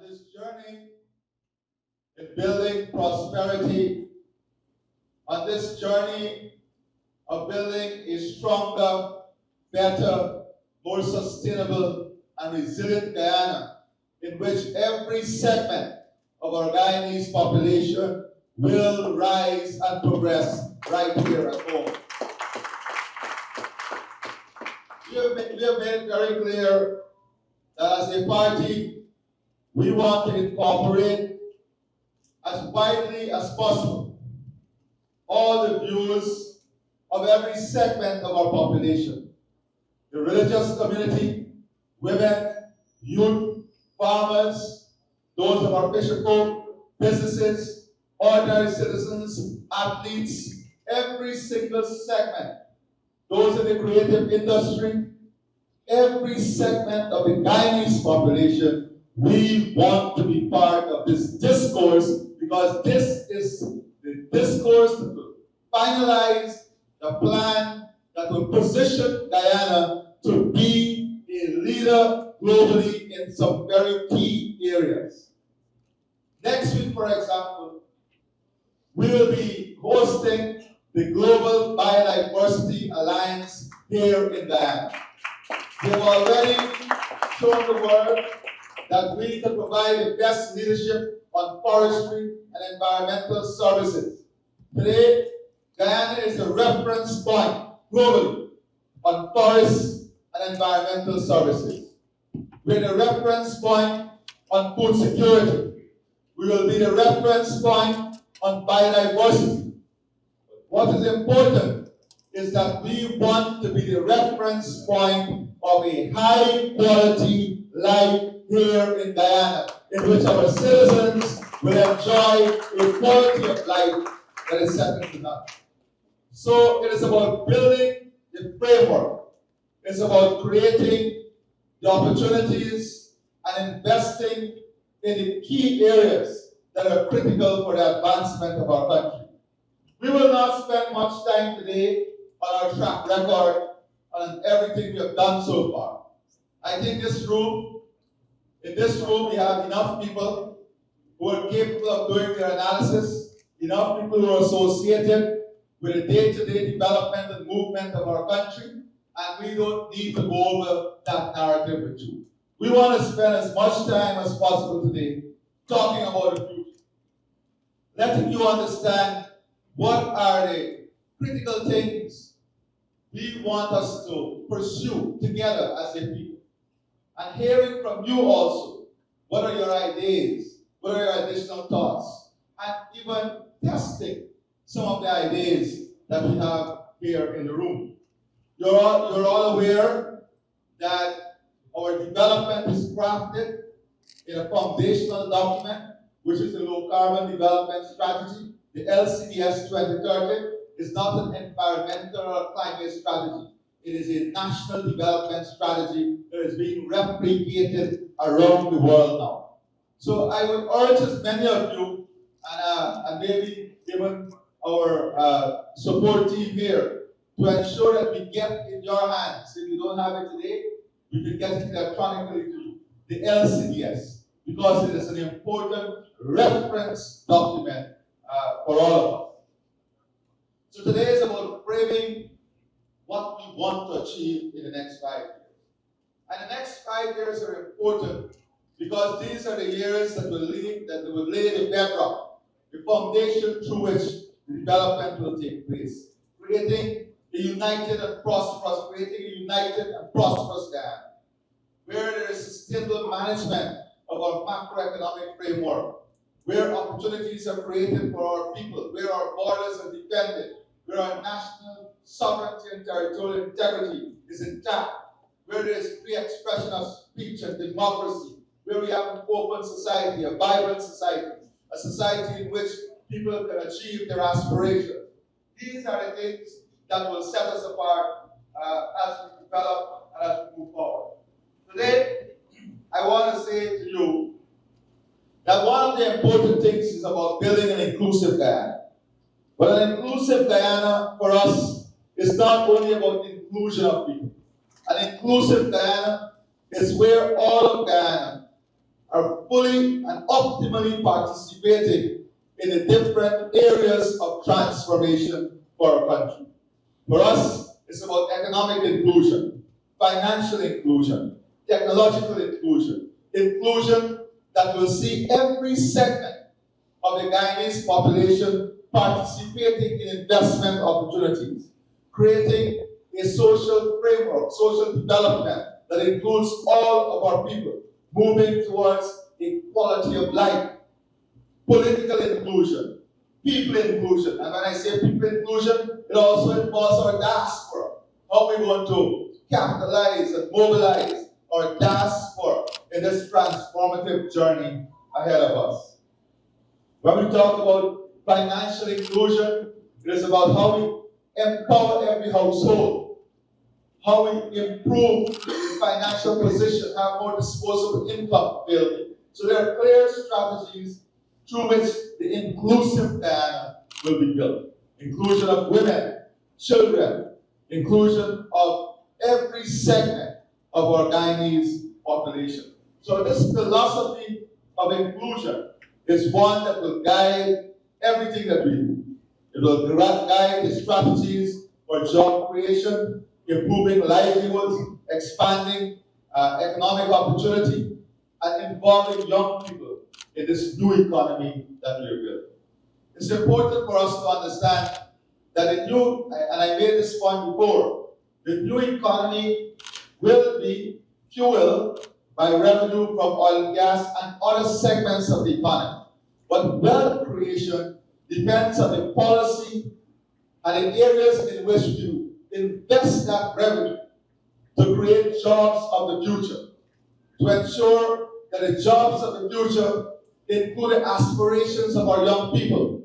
this journey in building prosperity, on this journey of building a stronger, better, more sustainable and resilient Guyana, in which every segment of our Guyanese population will rise and progress right here at home. We have made very clear that as a party, we want to incorporate as widely as possible all the views of every segment of our population. The religious community, women, youth, farmers, those of our fisherfolk, businesses, ordinary citizens, athletes, every single segment, those in the creative industry, every segment of the Guyanese population, we want to be part of this discourse, because this is the discourse that will finalize the plan that will position Guyana to be a leader globally in some very key areas. Next week, for example, we will be hosting the Global Biodiversity Alliance here in Guyana. We have already shown the world that we can provide the best leadership on forestry and environmental services. Today, Guyana is a reference point globally on forests and environmental services. We're the reference point on food security. We will be the reference point on biodiversity. What is important is that we want to be the reference point of a high quality life here in Guyana, in which our citizens will enjoy a quality of life that is second to none. So it is about building the framework. It's about creating the opportunities and investing in the key areas that are critical for the advancement of our country. We will not spend much time today on our track record on everything we have done so far. I think in this room we have enough people who are capable of doing their analysis, enough people who are associated with the day-to-day development and movement of our country, and we don't need to go over that narrative with you. We want to spend as much time as possible today talking about the future, letting you understand what are the critical things we want us to pursue together as a people. And hearing from you also, what are your ideas, what are your additional thoughts, and even testing some of the ideas that we have here in the room. You're all aware that our development is crafted in a foundational document, which is the Low Carbon Development Strategy. The LCDS 2030 is not an environmental or climate strategy. It is a national development strategy that is being replicated around the world now. So I would urge as many of you, and maybe even our support team here, to ensure that we get in your hands, if you don't have it today, we can get it electronically to you, the LCDS, because it is an important reference document for all of us. So today is about framing what we want to achieve in the next 5 years. And the next 5 years are important because these are the years that will lay the bedrock, the foundation through which the development will take place, creating a united and prosperous Guyana, where there is sustainable management of our macroeconomic framework, where opportunities are created for our people, where our borders are defended, where our national sovereignty and territorial integrity is intact, where there is free expression of speech and democracy, where we have an open society, a vibrant society, a society in which people can achieve their aspirations. These are the things that will set us apart as we develop and as we move forward. Today, I want to say to you that one of the important things is about building an inclusive Guyana. But an inclusive Guyana for us is not only about the inclusion of people. An inclusive Guyana is where all of Guyana are fully and optimally participating in the different areas of transformation for our country. For us, it's about economic inclusion, financial inclusion, technological inclusion, inclusion that will see every segment of the Guyanese population participating in investment opportunities, creating a social framework, social development that includes all of our people, moving towards equality of life, political inclusion, people inclusion. And when I say people inclusion, it also involves our diaspora. How we want to capitalize and mobilize our diaspora in this transformative journey ahead of us. When we talk about financial inclusion, it is about how we empower every household, how we improve the financial position, have more disposable income available. So there are clear strategies through which the inclusive Guyana will be built. Inclusion of women, children, inclusion of every segment of our Guyanese population. So this philosophy of inclusion is one that will guide everything that we do. It will guide the strategies for job creation, improving livelihoods, expanding economic opportunity, and involving young people in this new economy that we are building. It's important for us to understand that the new, and I made this point before, the new economy will be fueled by revenue from oil and gas and other segments of the economy. But wealth creation depends on the policy and the areas in which you invest that revenue to create jobs of the future, to ensure that the jobs of the future include the aspirations of our young people.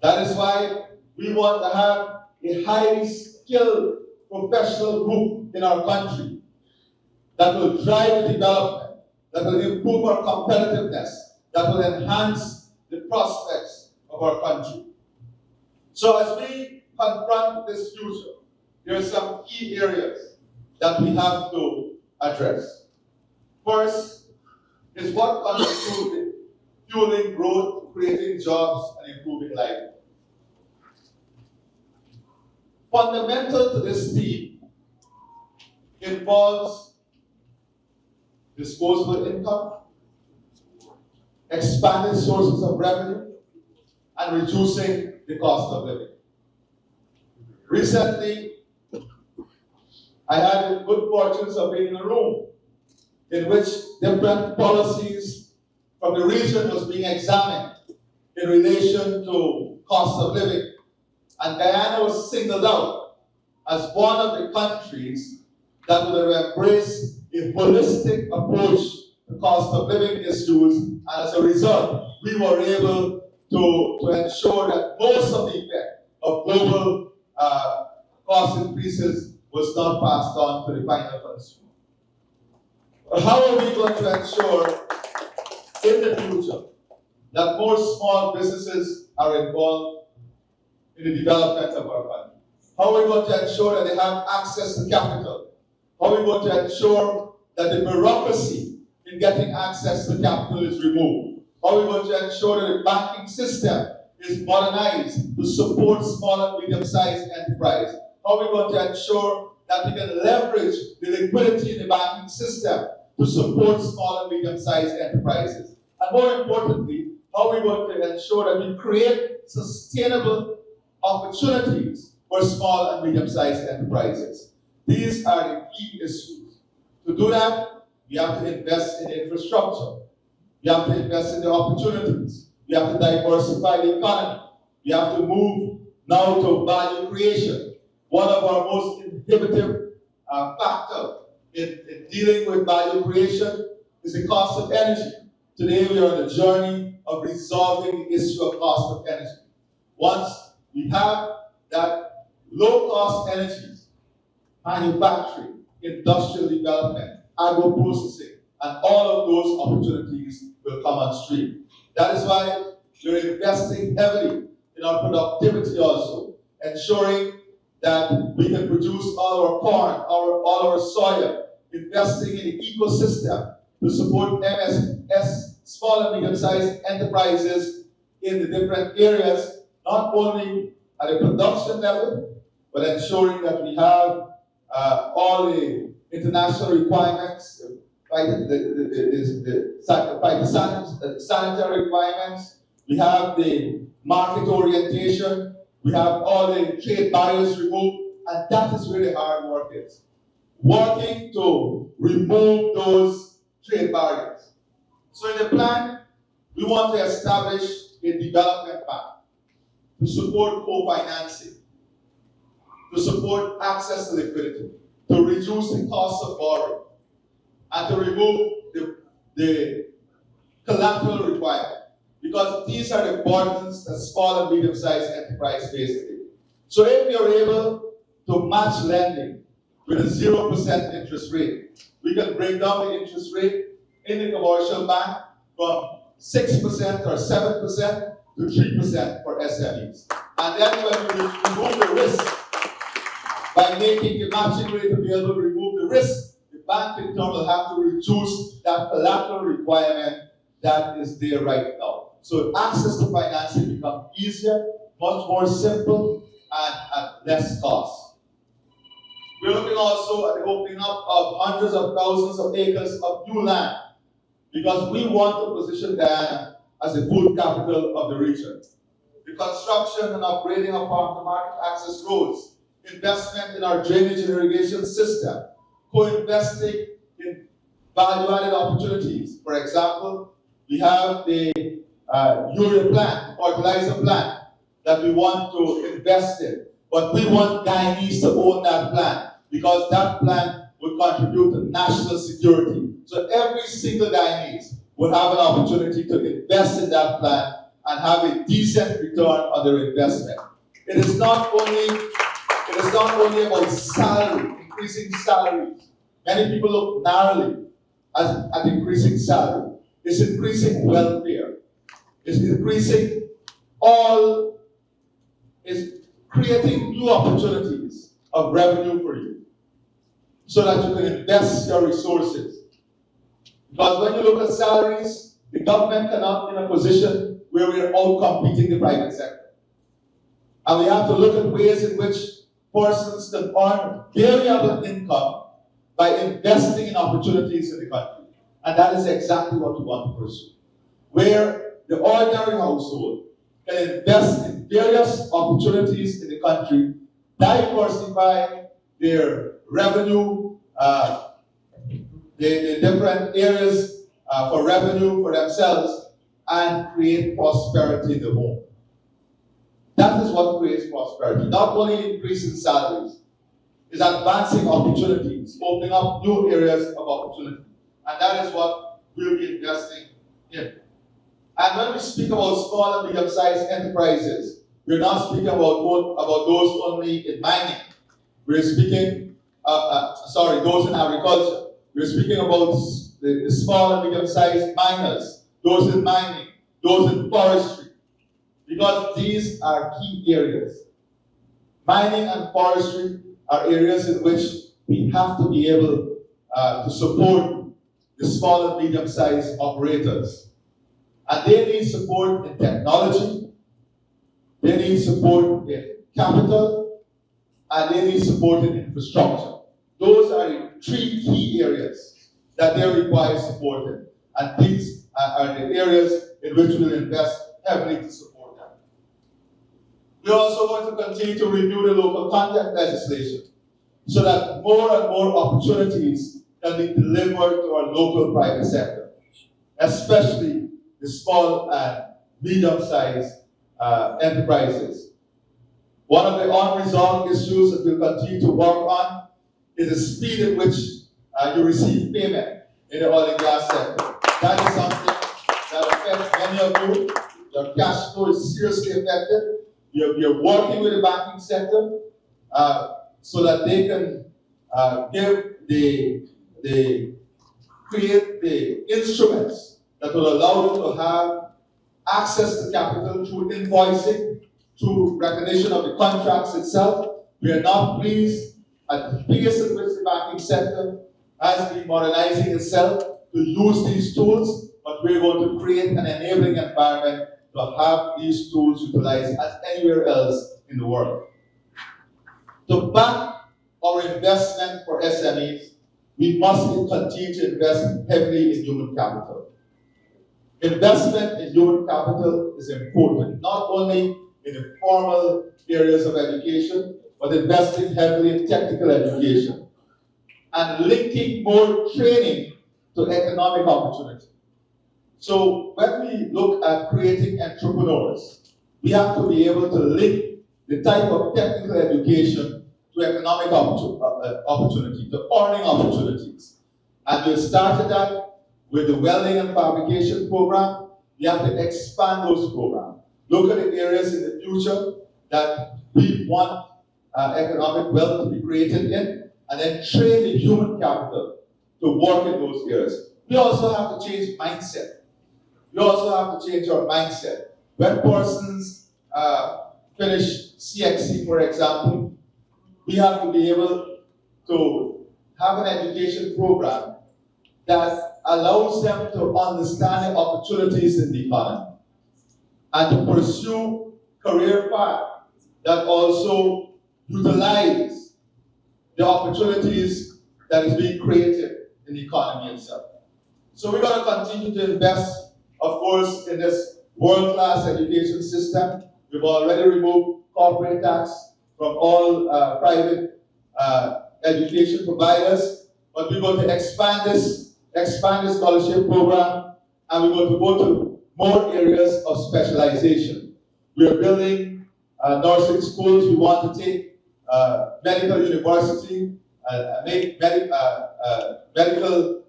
That is why we want to have a highly skilled professional group in our country that will drive the development, that will improve our competitiveness, that will enhance the prospects of our country. So as we confront this future, there are some key areas that we have to address. First is what constitutes fueling growth, creating jobs, and improving life. Fundamental to this theme involves disposable income, expanded sources of revenue, and reducing the cost of living. Recently, I had the good fortunes of being in a room in which different policies from the region was being examined in relation to cost of living. And Guyana was singled out as one of the countries that would have embraced a holistic approach to cost of living issues. And as a result, we were able to ensure that most of the effect of global cost increases was not passed on to the final consumer. But how are we going to ensure in the future that more small businesses are involved in the development of our country? How are we going to ensure that they have access to capital? How are we going to ensure that the bureaucracy in getting access to capital is removed? How are we going to ensure that the banking system is modernized to support small and medium-sized enterprise? How are we going to ensure that we can leverage the liquidity in the banking system to support small and medium-sized enterprises? And more importantly, how are we going to ensure that we create sustainable opportunities for small and medium-sized enterprises? These are the key issues. To do that, we have to invest in infrastructure. We have to invest in the opportunities. We have to diversify the economy. We have to move now to value creation. One of our most inhibitive factors in dealing with value creation is the cost of energy. Today we are on a journey of resolving the issue of cost of energy. Once we have that low-cost energies, manufacturing, industrial development, agro-processing, and all of those opportunities will come on stream. That is why we're investing heavily in our productivity also, ensuring that we can produce all our corn, all our soya, investing in the ecosystem to support MSS, small and medium-sized enterprises in the different areas, not only at a production level, but ensuring that we have all the international requirements, sanitary requirements, we have the market orientation, we have all the trade barriers removed, and that is where the hard work is. Working to remove those trade barriers. So in the plan, we want to establish a development plan to support co-financing, to support access to liquidity, to reduce the cost of borrowing, and to remove the collateral requirement. Because these are the burdens that small and medium-sized enterprise face today. So if you're able to match lending with a 0% interest rate, we can bring down the interest rate in the commercial bank from 6% or 7% to 3% for SMEs. And then when we remove the risk, by making the matching rate to be able to remove the risk, the bank in turn will have to reduce that collateral requirement that is there right now. So access to financing becomes easier, much more simple, and at less cost. We're looking also at the opening up of hundreds of thousands of acres of new land, because we want to position Guyana as the food capital of the region. The construction and upgrading of farm-to-market access roads, investment in our drainage and irrigation system, co-investing in value-added opportunities. For example, we have the urea plant, fertilizer plant that we want to invest in. But we want Guyanese to own that plant, because that plant will contribute to national security. So every single Guyanese will have an opportunity to invest in that plant and have a decent return on their investment. It is not only about salary, increasing salaries. Many people look narrowly at increasing salary. It's increasing welfare. It's increasing it's creating new opportunities of revenue for you, so that you can invest your resources. Because when you look at salaries, the government cannot be in a position where we are out competing the private sector. And we have to look at ways in which persons can earn variable income by investing in opportunities in the country. And that is exactly what we want to pursue. Where the ordinary household can invest in various opportunities in the country, diversify their revenue, the different areas for revenue for themselves, and create prosperity in the home. That is what creates prosperity. Not only increasing salaries, it's advancing opportunities, opening up new areas of opportunity. And that is what we'll be investing in. And when we speak about small and medium-sized enterprises, we're not speaking about those only in mining. We're speaking, those in agriculture. We're speaking about the small and medium-sized miners, those in mining, those in forestry, because these are key areas. Mining and forestry are areas in which we have to be able to support the small and medium-sized operators. And they need support in technology, they need support in capital, and they need support in infrastructure. Those are the three key areas that they require support in. And these are the areas in which we'll invest heavily to support them. We also want to continue to review the local content legislation so that more and more opportunities can be delivered to our local private sector, especially the small and medium-sized enterprises. One of the unresolved issues that we'll continue to work on is the speed at which you receive payment in the oil and gas sector. That is something that affects many of you. Your cash flow is seriously affected. You're working with the banking sector so that they can create the instruments that will allow you to have access to capital through invoicing, through recognition of the contracts itself. We are not pleased at the pace at which the banking sector has been modernizing itself to use these tools, but we're going to create an enabling environment to have these tools utilized as anywhere else in the world. To back our investment for SMEs, we must continue to invest heavily in human capital. Investment in human capital is important, not only in the formal areas of education, but investing heavily in technical education and linking more training to economic opportunity. So when we look at creating entrepreneurs, we have to be able to link the type of technical education to economic opportunity, to earning opportunities. And we started that with the welding and fabrication program. We have to expand those programs. Look at the areas in the future that we want economic wealth to be created in, and then train the human capital to work in those areas. We also have to change mindset. We also have to change our mindset. When persons finish CXC, for example, we have to be able to have an education program that allows them to understand the opportunities in the economy and to pursue career paths that also utilize the opportunities that is being created in the economy itself. So we're going to continue to invest, of course, in this world-class education system. We've already removed corporate tax from all private education providers, but we're going to expand this scholarship program, and we're going to go to more areas of specialization. We are building nursing schools. We want to take medical university, make medical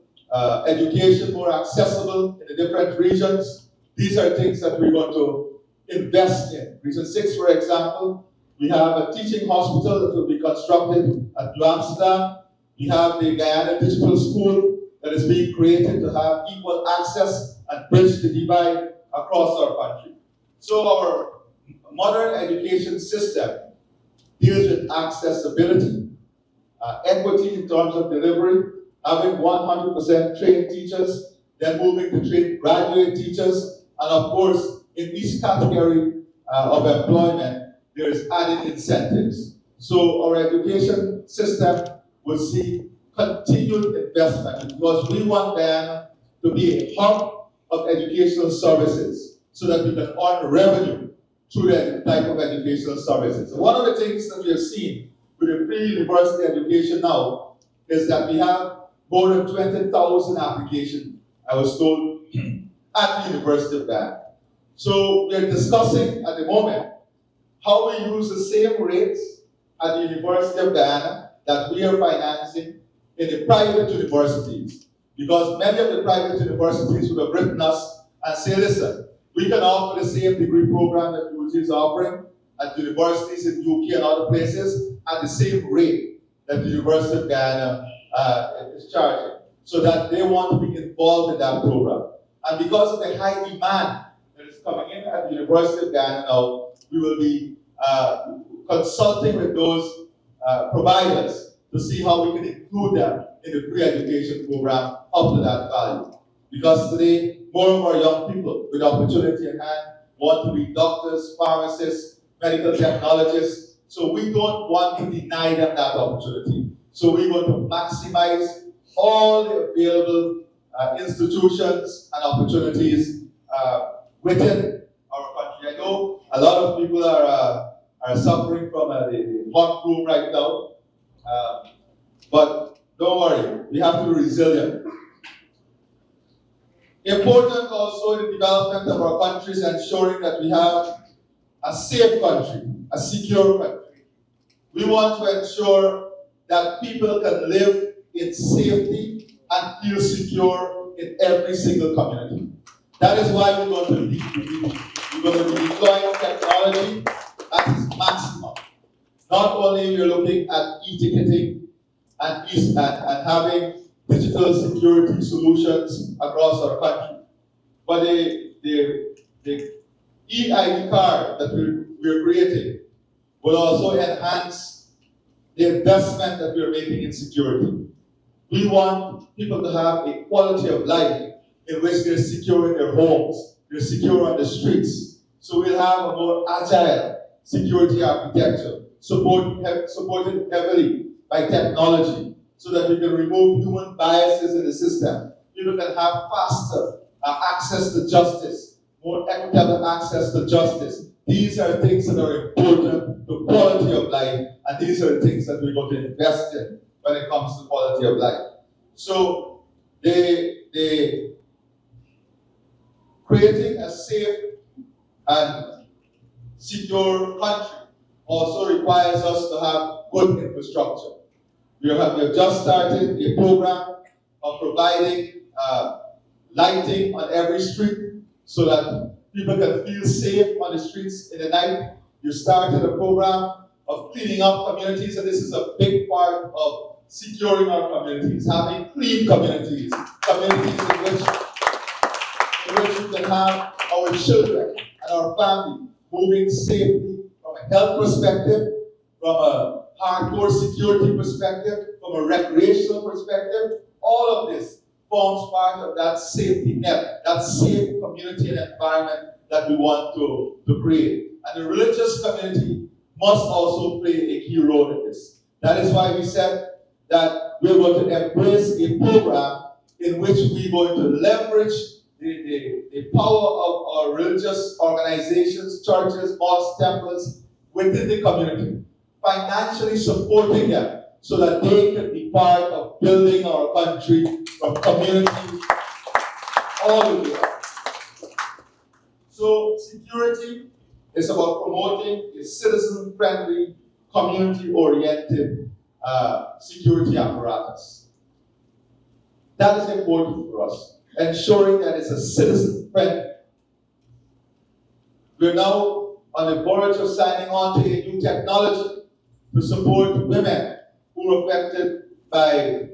education more accessible in the different regions. These are things that we're going to invest in. Region 6, for example, we have a teaching hospital that will be constructed at New Amsterdam. We have the Guyana Digital School that is being created to have equal access and bridge the divide across our country. So our modern education system deals with accessibility, equity in terms of delivery, having 100% trained teachers, then moving to train graduate teachers, and of course, in each category of employment, there is added incentives. So our education system will see continued investment because we want them to be a hub of educational services so that we can earn revenue through that type of educational services. And one of the things that we have seen with the pre-university education now is that we have more than 20,000 applications, I was told, at the University of Guyana. So we're discussing at the moment how we use the same rates at the University of Guyana that we are financing in the private universities. Because many of the private universities would have written us and say, listen, we can offer the same degree program that UT is offering at universities in UK and other places at the same rate that the University of Guyana is charging, so that they want to be involved in that program. And because of the high demand that is coming in at the University of Guyana now, we will be consulting with those providers to see how we can include them in the pre-education program up to that value. Because today, more of our young people with opportunity in hand want to be doctors, pharmacists, medical technologists. So we don't want to deny them that opportunity. So we want to maximize all the available institutions and opportunities within our country. I know a lot of people are suffering from the hot room right now, but don't worry, we have to be resilient. Important also in the development of our countries, ensuring that we have a safe country, a secure country. We want to ensure that people can live in safety and feel secure in every single community. That is why we're going to be deploying technology at its maximum. Not only we're looking at e-ticketing and having digital security solutions across our country, but the e-ID card that we're creating will also enhance the investment that we're making in security. We want people to have a quality of life in which they're secure in their homes, they're secure on the streets. So we'll have a more agile security architecture, supported heavily by technology, so that we can remove human biases in the system. People can have faster access to justice, more equitable access to justice. These are things that are important to quality of life, and these are the things that we're going to invest in when it comes to quality of life. So, they creating a safe and secure country also requires us to have good infrastructure. We have just started a program of providing lighting on every street so that people can feel safe on the streets in the night. You started a program of cleaning up communities, and this is a big part of securing our communities, having clean communities, communities in which we can have our children and our family moving safely from a health perspective, from a hardcore security perspective, from a recreational perspective. All of this forms part of that safety net, that safe community and environment that we want to create. And the religious community must also play a key role in this. That is why we said that we're going to embrace a program in which we're going to leverage the power of our religious organizations, churches, mosques, temples within the community, financially supporting them so that they can be part of building our country from communities all the way up. So security is about promoting a citizen-friendly, community-oriented security apparatus. That is important for us, ensuring that it's a citizen-friendly. We're now on the verge of signing on to a new technology to support women who are affected by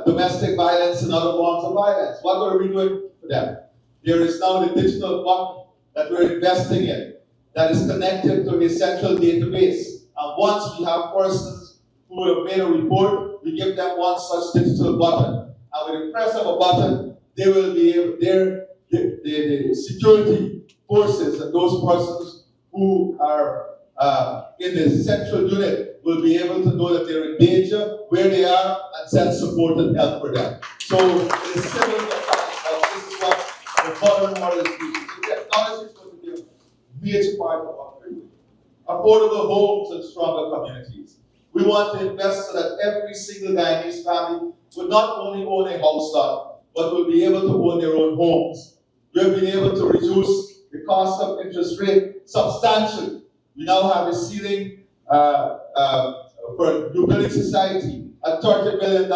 domestic violence and other forms of violence. What are we doing for them? There is now the digital button that we're investing in that is connected to a central database. And once we have persons who have made a report, we give them one such digital button. And with the press of a button, they will be able, the security forces and those persons who are in the central unit will be able to know that they're in danger, where they are, and send support and help for them. So it is similar to this is what the modern world is doing. So technology is going to be a major part of what we're doing. Affordable homes and stronger communities. We want to invest so that every single Guyanese family will not only own a house lot, but will be able to own their own homes. We have been able to reduce the cost of interest rate substantially. We now have a ceiling for New Building Society at $30 billion.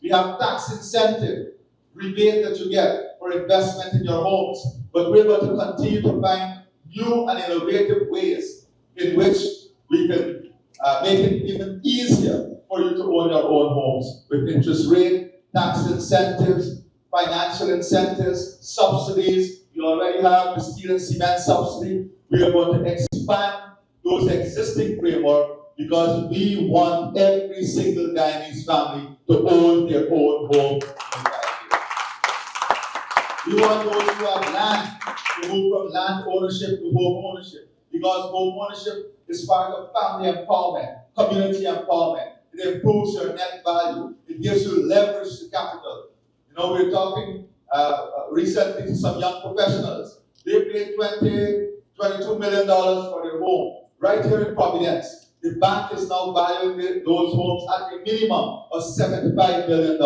We have tax incentive rebate that you get for investment in your homes. But we're going to continue to find new and innovative ways in which we can make it even easier for you to own your own homes with interest rate, tax incentives, financial incentives, subsidies. You already have the steel and cement subsidy. We are going to expand those existing framework because we want every single Guyanese family to own their own home in 5 years. We want those who have land to move from land ownership to home ownership because home ownership is part of family empowerment, community empowerment. It improves your net value. It gives you leverage to capital. You know, we're talking recently to some young professionals. They paid $22 million for their home right here in Providence. The bank is now valuing those homes at a minimum of $75 million.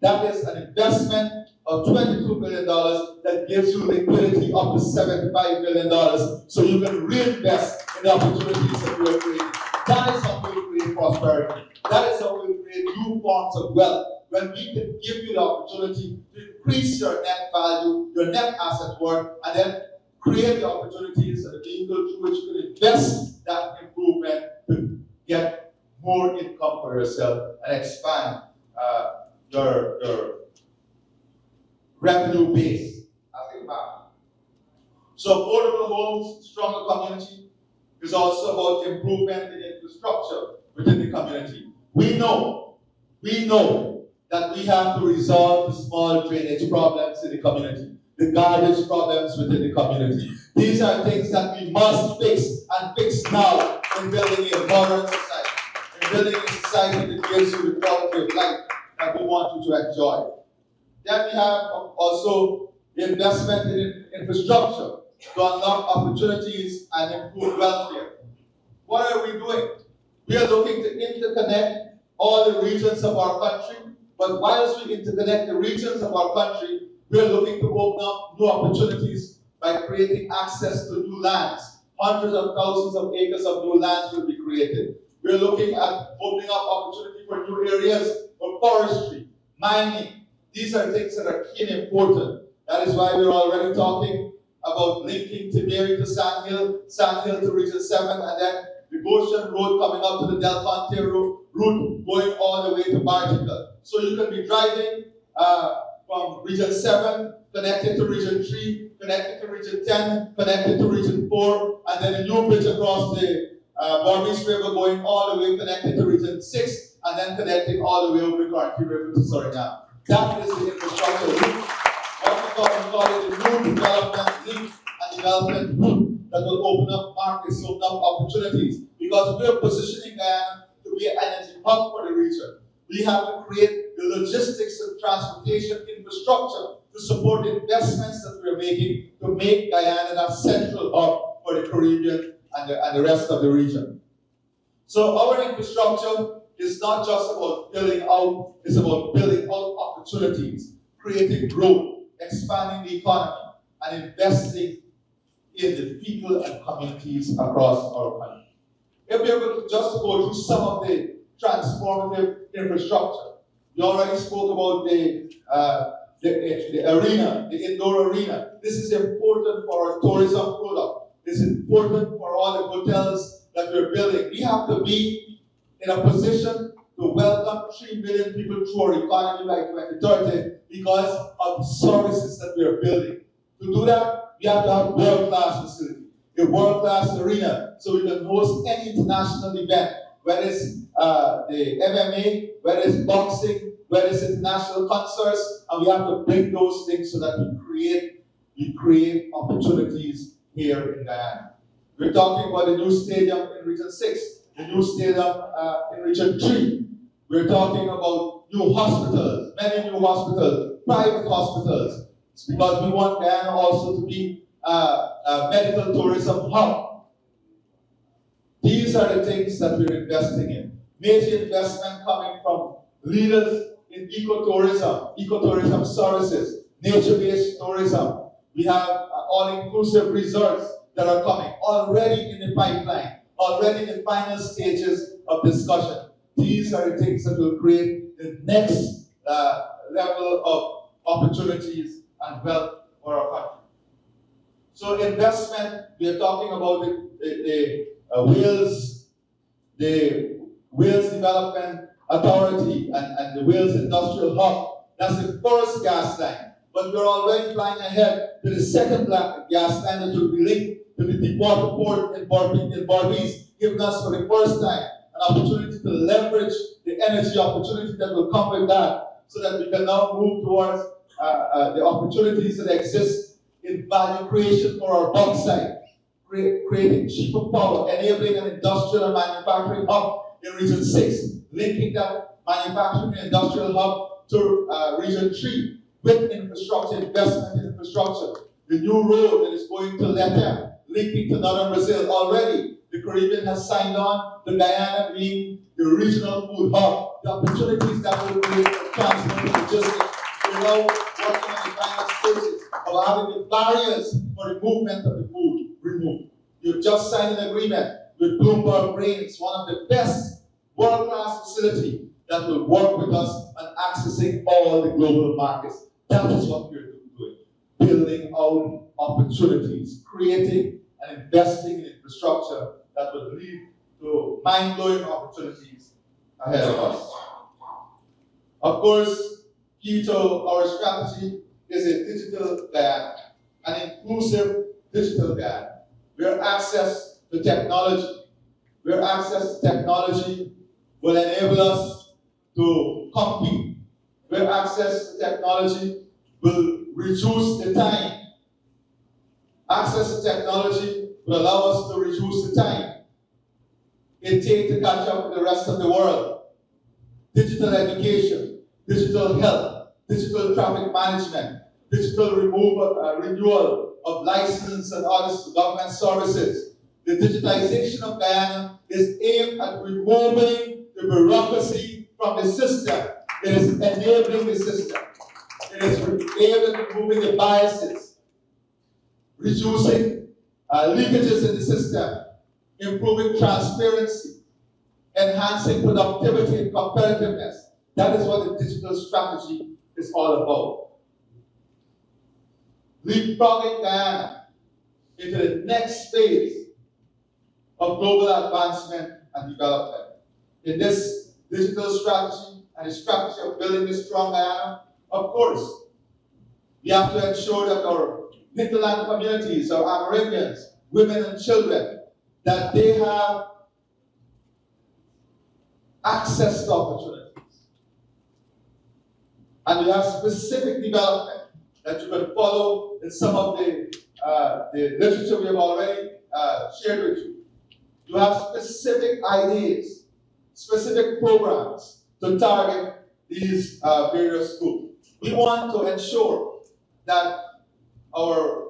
That is an investment of $22 million that gives you liquidity up to $75 million so you can reinvest in the opportunities that you are creating. That is how we create prosperity. That is how we create new forms of wealth. When we can give you the opportunity to increase your net value, your net asset worth, and then create the opportunities and the vehicle through which you can invest that improvement to get more income for yourself and expand your revenue base as a family. So affordable homes, stronger community is also about improvement in infrastructure within the community. We know that we have to resolve the small drainage problems in the community, the garbage problems within the community. These are things that we must fix, and fix now, in building a modern society, in building a society that gives you the quality of life that we want you to enjoy. Then we have also investment in infrastructure to unlock opportunities and improve welfare. What are we doing? We are looking to interconnect all the regions of our country, but whilst we interconnect the regions of our country, we are looking to open up new opportunities by creating access to new lands. Hundreds of thousands of acres of new lands will be created. We are looking at opening up opportunity for new areas for forestry, mining. These are things that are key and important. That is why we're already talking about linking Timeri to Sand Hill to Region 7, and then the Goshen Road coming up to the Del Conte route going all the way to Bartica. So you can be driving from Region 7, connected to Region 3, connected to Region 10, connected to Region 4, and then a new bridge across the Barbies River going all the way connected to Region 6, and then connecting all the way over the Carnegie River to Suriname. That is the infrastructure route. What we call it the new development link and development route that will open up markets, open up opportunities, because we are positioning Guyana to be an energy hub for the region. We have to create the logistics and transportation infrastructure to support the investments that we are making to make Guyana that central hub for the Caribbean and the rest of the region. So our infrastructure is not just about building out, it's about building out opportunities, creating growth, expanding the economy, and investing in the people and communities across our country. If we are going to just go through some of the transformative infrastructure, we already spoke about the arena, the indoor arena. This is important for our tourism product. It's important for all the hotels that we're building. We have to be in a position to welcome 3 million people through our economy by 2030 because of the services that we are building. To do that, we have to have world-class facility, a world-class arena, so we can host any international event, whether it's the MMA, whether it's boxing, whether it's international concerts, and we have to bring those things so that we create opportunities here in Guyana. We're talking about the new stadium in Region 6, the new stadium in Region 3. We're talking about new hospitals, many new hospitals, private hospitals. It's because we want Guyana also to be a medical tourism hub. These are the things that we're investing in. Major investment coming from leaders in ecotourism services, nature-based tourism. We have all-inclusive resorts that are coming, already in the pipeline, already in the final stages of discussion. These are the things that will create the next level of opportunities and wealth for our country. So investment, we are talking about the Wales Development Authority and the Wales Industrial Hub. That's the first gas line. But we're already planning ahead to the second gas line that will be linked to the deepwater port in Barbies, giving us for the first time an opportunity to leverage the energy opportunity that will come with that, so that we can now move towards the opportunities that exist in value creation for our bauxite, creating cheaper power, enabling an industrial and manufacturing hub in Region 6, linking that manufacturing and industrial hub to Region 3 with infrastructure, investment in infrastructure. The new road that is going to Letem, linking to northern Brazil. Already, the Caribbean has signed on to Guyana being the regional food hub. The opportunities that will create for transport logistics. We're now working on the final stages of having the barriers for the movement of the food removed. You've just signed an agreement with Bloomberg Grains, one of the best world-class facility that will work with us on accessing all the global markets. That is what we're doing. Building out opportunities, creating and investing in infrastructure that will lead to mind-blowing opportunities ahead of us. Of course, key to our strategy is a digital Guyana, an inclusive digital Guyana, where access to technology will enable us to compete where access to technology will reduce the time. Access to technology will allow us to reduce the time it takes to catch up with the rest of the world. Digital education, digital health, digital traffic management, digital renewal of license and other government services. The digitization of Guyana is aimed at removing the bureaucracy from the system. It is enabling the system. It is aimed at removing the biases, reducing leakages in the system, improving transparency, enhancing productivity and competitiveness. That is what the digital strategy is all about. Leapfrogging Guyana into the next phase of global advancement and development. In this digital strategy and the strategy of building a strong Guyana, of course, we have to ensure that our hinterland communities, our Amerindians, women and children, that they have access to opportunities. And we have specific development that you can follow in some of the literature we have already shared with you. You have specific ideas, specific programs to target these various groups. We want to ensure that our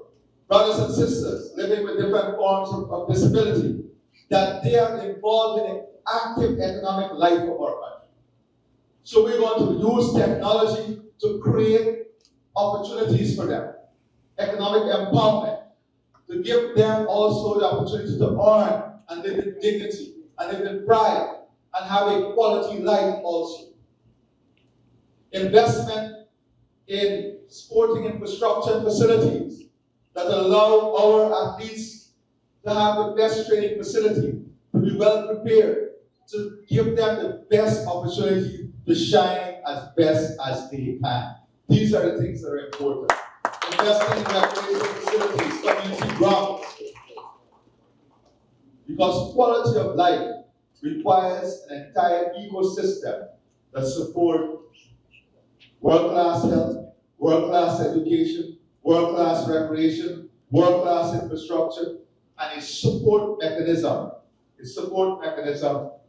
brothers and sisters living with different forms of disability, that they are involved in the active economic life of our country. So we're going to use technology to create opportunities for them, economic empowerment, to give them also the opportunity to earn and live in dignity, and live in pride, and have a quality life also. Investment in sporting infrastructure and facilities that allow our athletes to have the best training facility, to be well prepared, to give them the best opportunity to shine as best as they can. These are the things that are important. Investing in recreation facilities, community grounds. Because quality of life requires an entire ecosystem that supports world-class health, world-class education, world-class recreation, world-class infrastructure, and a support mechanism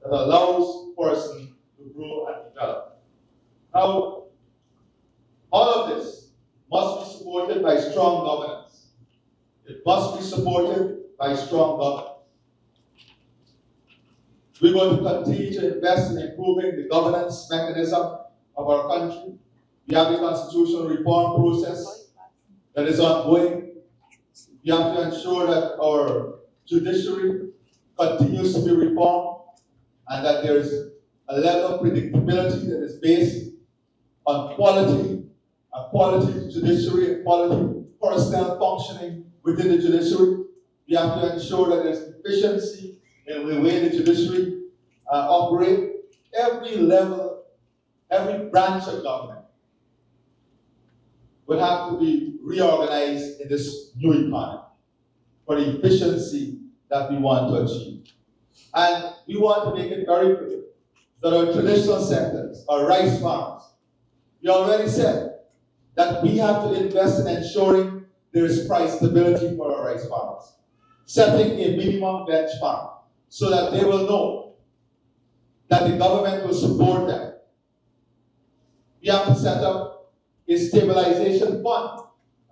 that allows persons to grow and develop. Now, all of this must be supported by strong governance. It must be supported by strong governance. We're going to continue to invest in improving the governance mechanism of our country. We have a constitutional reform process that is ongoing. We have to ensure that our judiciary continues to be reformed and that there is a level of predictability that is based on quality, a quality judiciary, and quality personnel functioning within the judiciary. We have to ensure that there's efficiency in the way the judiciary operate. Every level, every branch of government will have to be reorganized in this new economy for the efficiency that we want to achieve. And we want to make it very clear that our traditional sectors, our rice farms, we already said that we have to invest in ensuring there is price stability for our rice farmers, setting a minimum benchmark so that they will know that the government will support them. We have to set up a stabilization fund.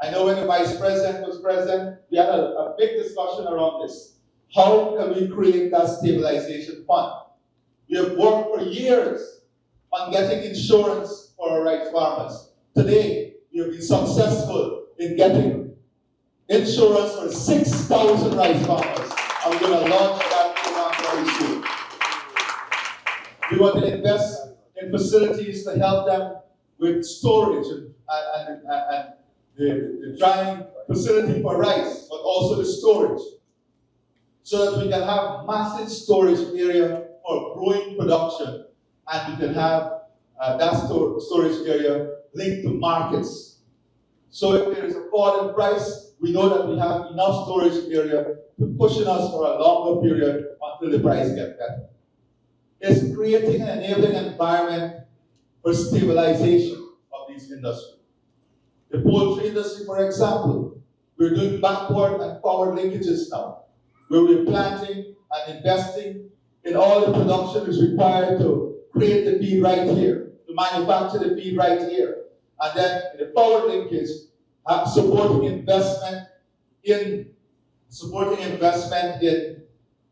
I know when the Vice President was president, we had a big discussion around this. How can we create that stabilization fund? We have worked for years on getting insurance for our rice farmers. Today, we have been successful in getting insurance for 6,000 rice farmers. And we're going to launch that program very soon. We want to invest in facilities to help them with storage and the drying facility for rice, but also the storage, so that we can have massive storage area for growing production, and we can have that storage area linked to markets. So if there is a fall in price, we know that we have enough storage area to cushion us for a longer period until the price gets better. It's creating an enabling environment for stabilization. these industries. The poultry industry, for example, we're doing backward and forward linkages now, where we're planting and investing in all the production is required to create the feed right here, to manufacture the feed right here. And then in the forward linkage, supporting investment in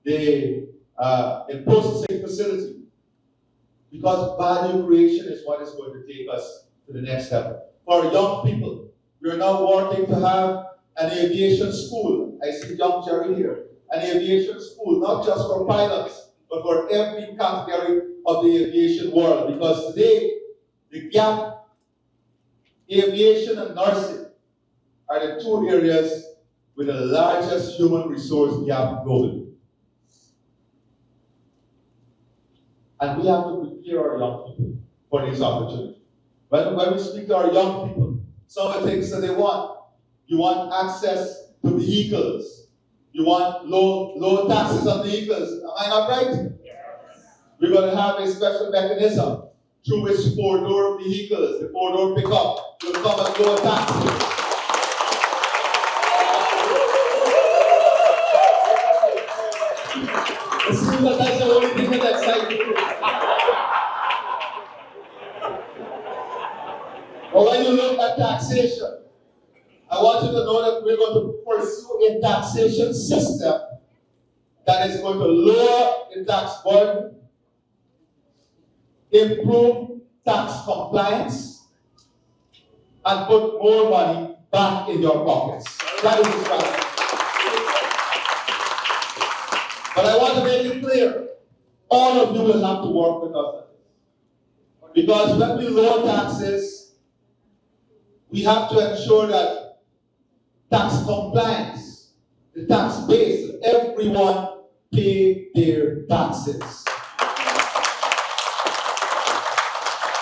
the in processing facility. Because value creation is what is going to take us to the next level. For young people, we are now working to have an aviation school. I see young Jerry here. An aviation school, not just for pilots, but for every category of the aviation world. Because today, the gap, aviation and nursing, are the two areas with the largest human resource gap globally. And we have to prepare our young people for these opportunities. When we speak to our young people, some of the things that they want. You want access to vehicles. You want low taxes on vehicles. Am I not right? Yes. We're going to have a special mechanism through which four-door vehicles, the four-door pickup, will come at lower taxes. It seems that that's the only thing that excites me. But when you look at taxation, I want you to know that we're going to pursue a taxation system that is going to lower the tax burden, improve tax compliance, and put more money back in your pockets. That is the strategy. But I want to make it clear, all of you will have to work with us. Because when we lower taxes, we have to ensure that tax compliance, the tax base, everyone pay their taxes.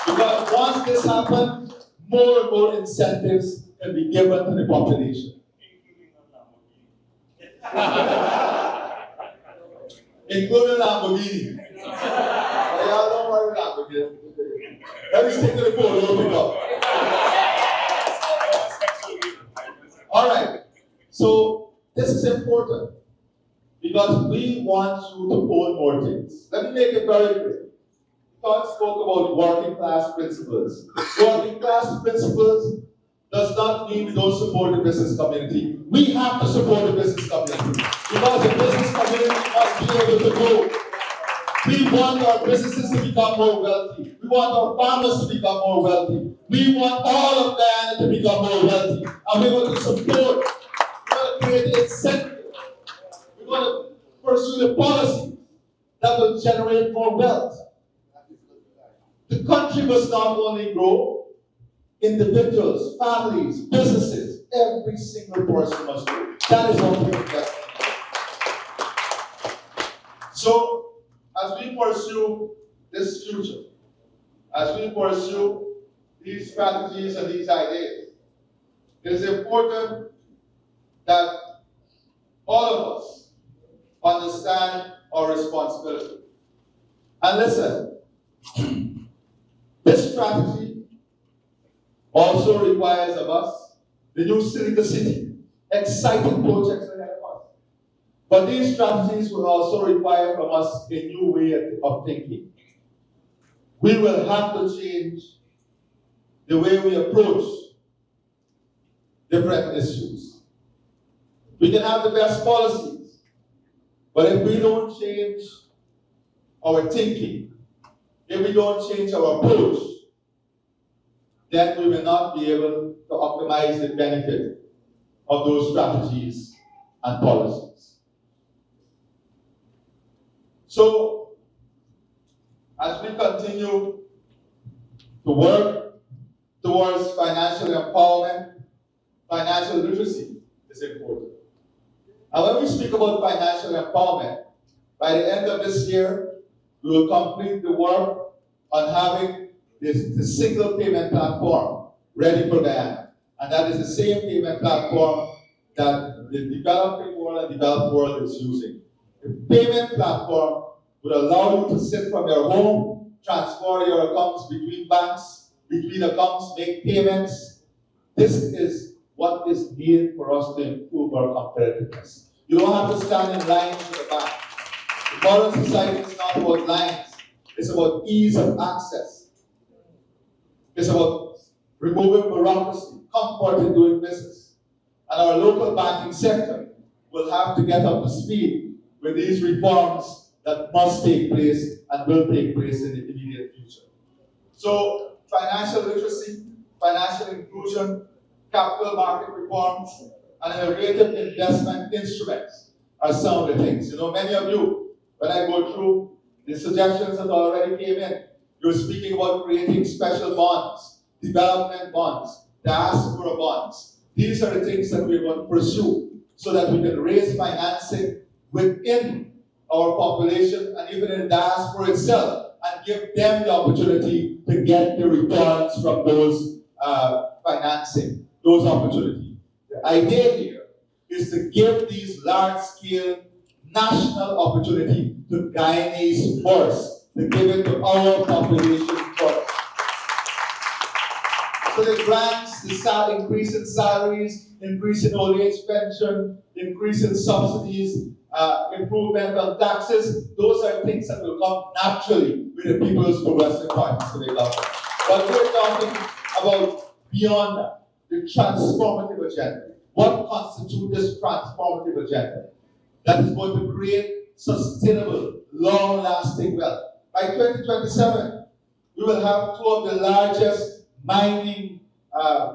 Because once this happens, more and more incentives can be given to the population. Including Lamborghini. Y'all don't worry about Lamborghini. Let me stick to the phone, we'll pick up. All right. So this is important because we want you to own more things. Let me make it very clear. God spoke about working class principles. Working class principles does not mean we don't support the business community. We have to support the business community because the business community must be able to grow. We want our businesses to become more wealthy. We want our farmers to become more wealthy. We want all of Guyana to become more wealthy. And we want to support, we want to create incentives. We want to pursue the policies that will generate more wealth. The country must not only grow, individuals, families, businesses, every single person must grow. That is what we invest in. So, as we pursue this future, as we pursue these strategies and these ideas, it is important that all of us understand our responsibility. And listen, this strategy also requires of us the new city to city, exciting projects ahead of us. But these strategies will also require from us a new way of thinking. We will have to change the way we approach different issues. We can have the best policies, but if we don't change our thinking, if we don't change our approach, then we will not be able to optimize the benefit of those strategies and policies. So, as we continue to work towards financial empowerment, financial literacy is important. And when we speak about financial empowerment, by the end of this year, we will complete the work on having the single payment platform ready for Guyana. And that is the same payment platform that the developing world and developed world is using. The payment platform would allow you to sit from your home, transfer your accounts between banks, between accounts, make payments. This is what is needed for us to improve our competitiveness. You don't have to stand in lines in the bank. The modern society is not about lines. It's about ease of access. It's about removing bureaucracy, comfort in doing business. And our local banking sector will have to get up to speed with these reforms that must take place and will take place in the immediate future. So, financial literacy, financial inclusion, capital market reforms, and innovative investment instruments are some of the things. You know, many of you, when I go through the suggestions that already came in, you're speaking about creating special bonds, development bonds, diaspora bonds. These are the things that we're going to pursue so that we can raise financing within our population and even in the diaspora itself and give them the opportunity to get the returns from those financing, those opportunities. The idea here is to give these large-scale national opportunity to Guyanese first, to give it to our population first. So the grants, the increase in salaries, increase in old age pension, increase in subsidies, improvement on taxes, those are things that will come naturally with the People's Progressive Party today. But we're talking about beyond that, the transformative agenda. What constitutes this transformative agenda? That is going to create sustainable, long-lasting wealth. By 2027, we will have two of the largest mining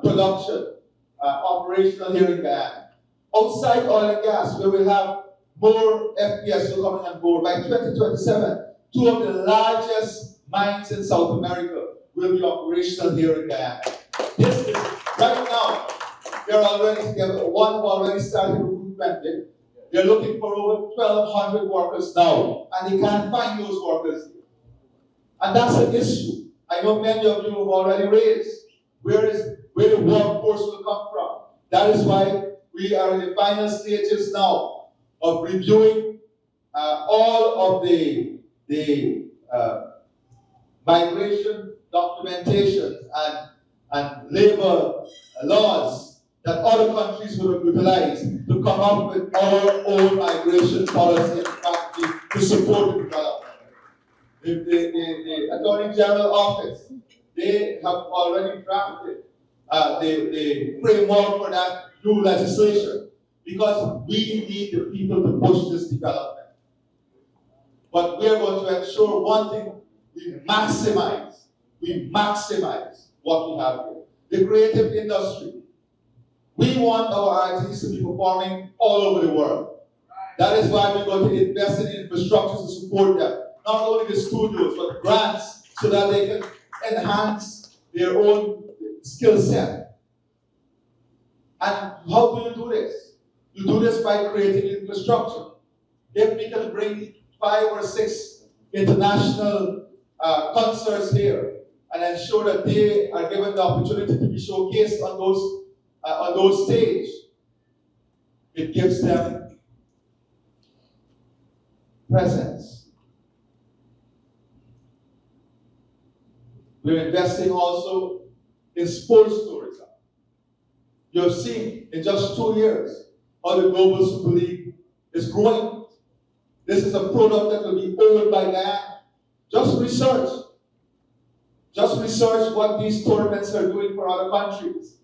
production operational here in Guyana. Outside oil and gas, we will have more FPSO coming on board. By 2027, two of the largest mines in South America will be operational here in Guyana. This is, right now, one who already started recruitment. They're looking for over 1,200 workers now, and they can't find those workers. And that's an issue. I know many of you have already raised. Where the workforce will come from? That is why we are in the final stages now of reviewing all of the migration documentation and labor laws that other countries would have utilized to come up with our own migration policy and strategy to support the development. The Attorney General Office, they have already drafted the framework for that new legislation because we need the people to push this development. But we are going to ensure one thing, we maximize what we have here. The creative industry. We want our artists to be performing all over the world. That is why we're going to invest in infrastructure to support them. Not only the studios, but grants so that they can enhance their own skill set. And how do you do this? You do this by creating infrastructure. If we can bring 5 or 6 international concerts here and ensure that they are given the opportunity to be showcased on those stages, it gives them presence. We're investing also in sports tourism. You have seen in just 2 years how the Global Super League is growing. This is a product that will be owned by Guyana. Just research what these tournaments are doing for other countries.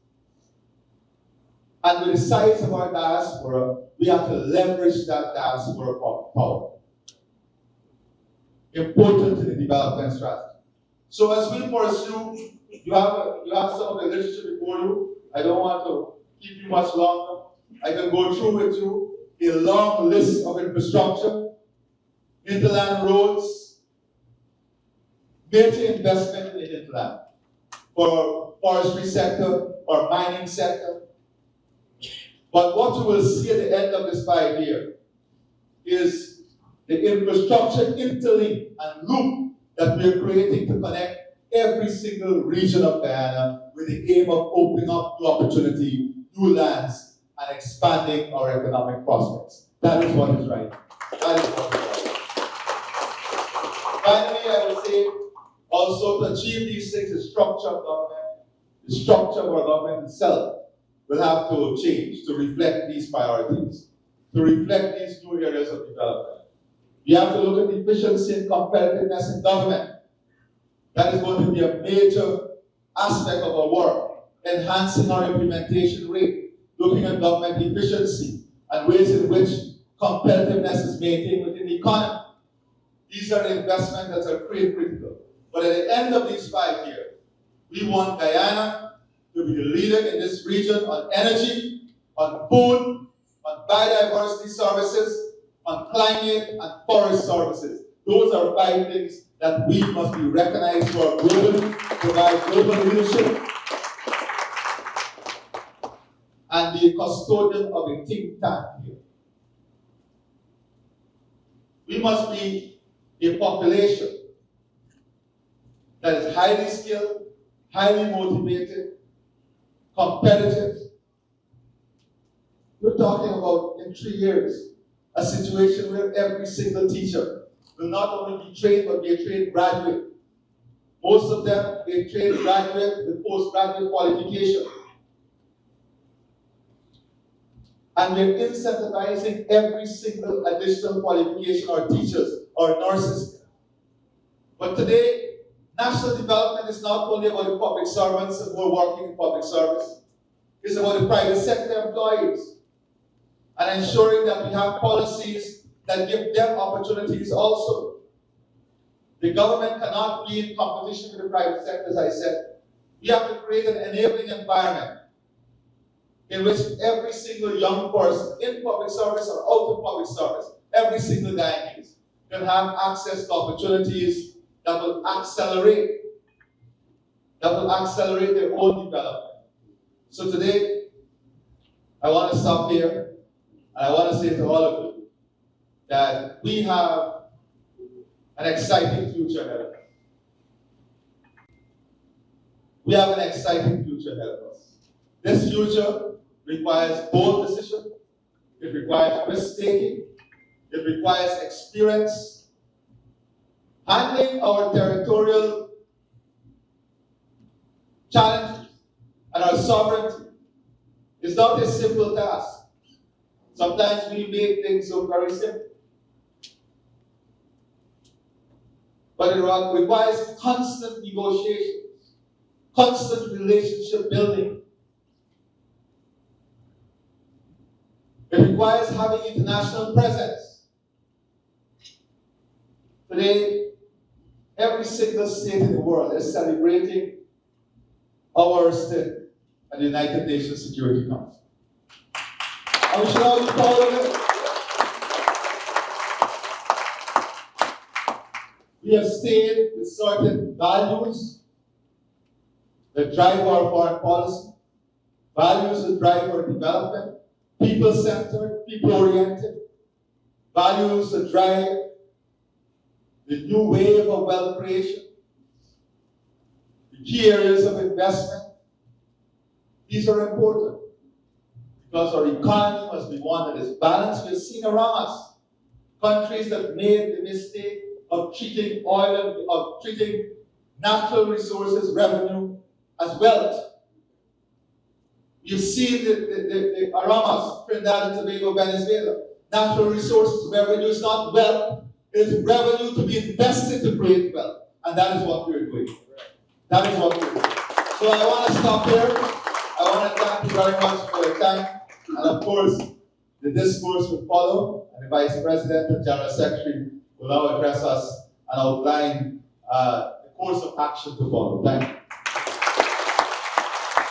And with the size of our diaspora, we have to leverage that diaspora power. Important to the development strategy. So as we pursue, you have some of the literature before you. I don't want to keep you much longer. I can go through with you a long list of infrastructure, hinterland roads, major investment in the hinterland for forestry sector or mining sector. But what you will see at the end of this 5 years is the infrastructure interlink and loop that we are creating to connect every single region of Guyana with the aim of opening up new opportunity, new lands, and expanding our economic prospects. That is what is right. That is what is right. Finally, I will say Also, to achieve these things, the structure of government, the structure of our government itself will have to change to reflect these priorities, to reflect these new areas of development. We have to look at efficiency and competitiveness in government. That is going to be a major aspect of our work, enhancing our implementation rate, looking at government efficiency and ways in which competitiveness is maintained within the economy. These are the investments that are critical. But at the end of these 5 years, we want Guyana to be the leader in this region on energy, on food, on biodiversity services, on climate and forest services. Those are 5 things that we must be recognized for globally, provide global leadership, and the custodian of a think tank here. We must be a population that is highly skilled, highly motivated, competitive. We're talking about, in 3 years, a situation where every single teacher will not only be trained, but be a trained graduate. Most of them, a trained graduate with postgraduate qualification. And we're incentivizing every single additional qualification our teachers, our nurses. But today, national development is not only about the public servants who are working in public service. It's about the private sector employees and ensuring that we have policies that give them opportunities also. The government cannot be in competition with the private sector, as I said. We have to create an enabling environment in which every single young person in public service or out of public service, every single Guyanese can have access to opportunities that will accelerate their own development. So today, I want to stop here, and I want to say to all of you that we have an exciting future ahead of us. We have an exciting future ahead of us. This future requires bold decision, it requires risk-taking, it requires experience. Handling our territorial challenges and our sovereignty is not a simple task. Sometimes we make things so very simple. But it requires constant negotiations, constant relationship building. It requires having international presence. Today, every single state in the world is celebrating our stint at the United Nations Security Council. And we should all be proud of it. We have stayed with certain values that drive our foreign policy, values that drive our development, people-centered, people-oriented, values that drive the new wave of wealth creation, the key areas of investment. These are important because our economy must be one that is balanced. We're seeing around us countries that made the mistake of treating oil, of treating natural resources revenue as wealth. You see the around us, Trinidad and Tobago, Venezuela. Natural resources revenue is not wealth. It is revenue to be invested to create wealth. And that is what we're doing. That is what we're doing. So I want to stop here. I want to thank you very much for your time. And of course, the discourse will follow. And the Vice President and General Secretary will now address us and outline the course of action to follow. Thank you.